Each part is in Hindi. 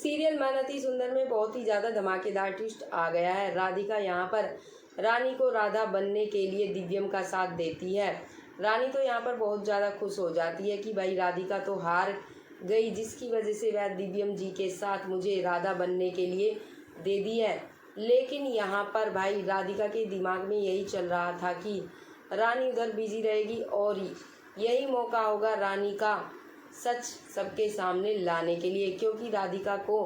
सीरियल मेहनती सुंदर में बहुत ही ज़्यादा धमाकेदार ट्विस्ट आ गया है। राधिका यहाँ पर रानी को राधा बनने के लिए दिव्यम का साथ देती है। रानी तो यहाँ पर बहुत ज़्यादा खुश हो जाती है कि भाई राधिका तो हार गई, जिसकी वजह से वह दिव्यम जी के साथ मुझे राधा बनने के लिए दे दी है। लेकिन यहाँ पर भाई राधिका के दिमाग में यही चल रहा था कि रानी उधर बिजी रहेगी और यही मौका होगा रानी का सच सबके सामने लाने के लिए, क्योंकि राधिका को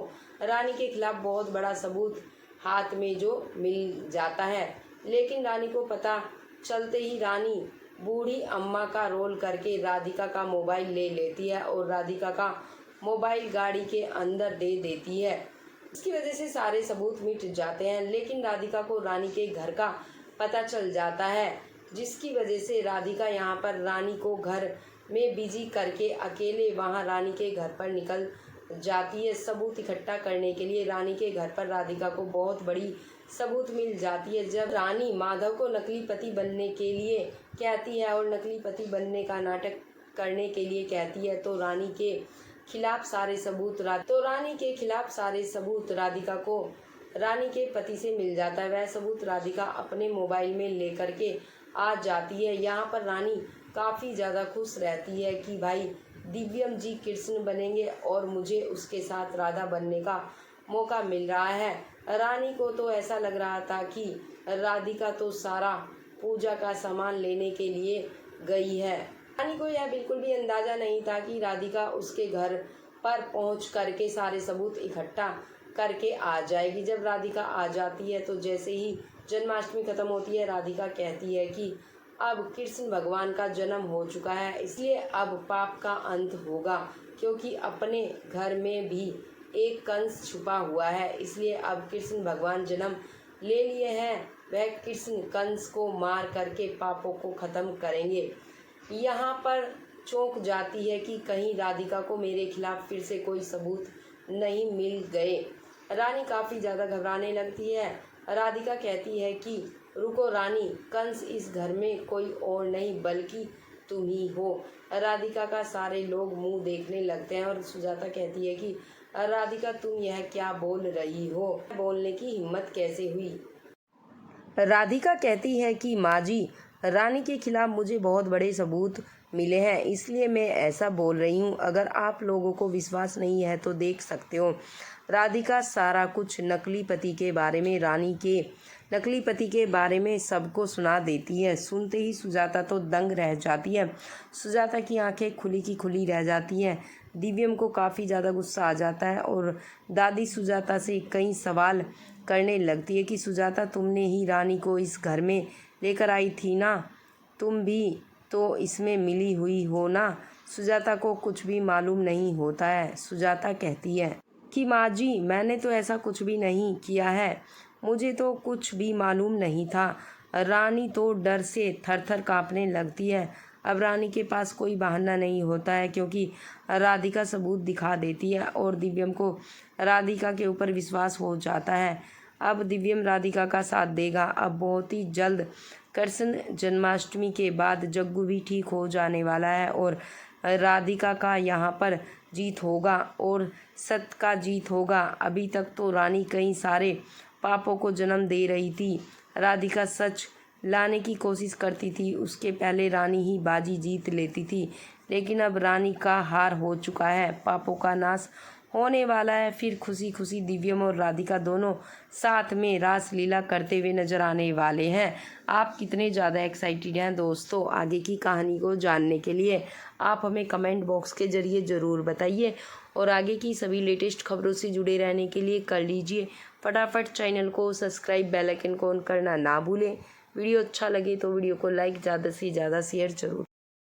रानी के खिलाफ बहुत बड़ा सबूत हाथ में जो मिल जाता है। लेकिन रानी को पता चलते ही रानी बूढ़ी अम्मा का रोल करके राधिका का मोबाइल ले लेती है और राधिका का मोबाइल गाड़ी के अंदर दे देती है। इसकी वजह से सारे सबूत मिट जाते हैं। लेकिन राधिका को रानी के घर का पता चल जाता है, जिसकी वजह से राधिका यहाँ पर रानी को घर में बिजी करके अकेले वहाँ रानी के घर पर निकल जाती है सबूत इकट्ठा करने के लिए। रानी के घर पर राधिका को बहुत बड़ी सबूत मिल जाती है। जब रानी माधव को नकली पति बनने के लिए कहती है और नकली पति बनने का नाटक करने के लिए कहती है, तो रानी के खिलाफ सारे सबूत राधिका को रानी के पति से मिल जाता है। वह सबूत राधिका अपने मोबाइल में लेकर के आ जाती है। यहाँ पर रानी काफ़ी ज़्यादा खुश रहती है कि भाई दिव्यम जी कृष्ण बनेंगे और मुझे उसके साथ राधा बनने का मौका मिल रहा है। रानी को तो ऐसा लग रहा था कि राधिका तो सारा पूजा का सामान लेने के लिए गई है। रानी को यह बिल्कुल भी अंदाज़ा नहीं था कि राधिका उसके घर पर पहुंच करके सारे सबूत इकट्ठा करके आ जाएगी। जब राधिका आ जाती है तो जैसे ही जन्माष्टमी खत्म होती है, राधिका कहती है कि अब कृष्ण भगवान का जन्म हो चुका है, इसलिए अब पाप का अंत होगा, क्योंकि अपने घर में भी एक कंस छुपा हुआ है, इसलिए अब कृष्ण भगवान जन्म ले लिए हैं। वह कृष्ण कंस को मार करके पापों को ख़त्म करेंगे। यहाँ पर चौंक जाती है कि कहीं राधिका को मेरे खिलाफ फिर से कोई सबूत नहीं मिल गए। रानी काफ़ी ज़्यादा घबराने लगती है। राधिका कहती है कि रुको रानी, कंस इस घर में कोई और नहीं बल्कि तुम ही हो। राधिका का सारे लोग मुंह देखने लगते हैं और सुजाता कहती है कि राधिका तुम यह क्या बोल रही हो, बोलने की हिम्मत कैसे हुई। राधिका कहती है कि माँ जी, रानी के खिलाफ मुझे बहुत बड़े सबूत मिले हैं, इसलिए मैं ऐसा बोल रही हूँ। अगर आप लोगों को विश्वास नहीं है तो देख सकते हो। राधिका सारा कुछ नकली पति के बारे में, रानी के नकली पति के बारे में सबको सुना देती है। सुनते ही सुजाता तो दंग रह जाती है। सुजाता की आंखें खुली की खुली रह जाती हैं। दिव्यम को काफ़ी ज़्यादा गुस्सा आ जाता है और दादी सुजाता से कई सवाल करने लगती है कि सुजाता, तुमने ही रानी को इस घर में लेकर आई थी ना, तुम भी तो इसमें मिली हुई हो ना। सुजाता को कुछ भी मालूम नहीं होता है। सुजाता कहती है कि माँ जी, मैंने तो ऐसा कुछ भी नहीं किया है, मुझे तो कुछ भी मालूम नहीं था। रानी तो डर से थर-थर काँपने लगती है। अब रानी के पास कोई बहाना नहीं होता है, क्योंकि राधिका सबूत दिखा देती है और दिव्यम को राधिका के ऊपर विश्वास हो जाता है। अब दिव्यम राधिका का साथ देगा। अब बहुत ही जल्द कृष्ण जन्माष्टमी के बाद जग्गू भी ठीक हो जाने वाला है और राधिका का यहाँ पर जीत होगा और सत्य का जीत होगा। अभी तक तो रानी कई सारे पापों को जन्म दे रही थी। राधिका सच लाने की कोशिश करती थी, उसके पहले रानी ही बाजी जीत लेती थी। लेकिन अब रानी का हार हो चुका है, पापों का नाश होने वाला है। फिर खुशी खुशी दिव्यम और राधिका दोनों साथ में रासलीला करते हुए नजर आने वाले हैं। आप कितने ज़्यादा एक्साइटेड हैं दोस्तों आगे की कहानी को जानने के लिए? आप हमें कमेंट बॉक्स के ज़रिए ज़रूर बताइए और आगे की सभी लेटेस्ट खबरों से जुड़े रहने के लिए कर लीजिए फटाफट चैनल को सब्सक्राइब, बेल आइकन को ऑन करना ना भूलें। वीडियो अच्छा लगे तो वीडियो को लाइक, ज़्यादा से ज़्यादा शेयर जरूर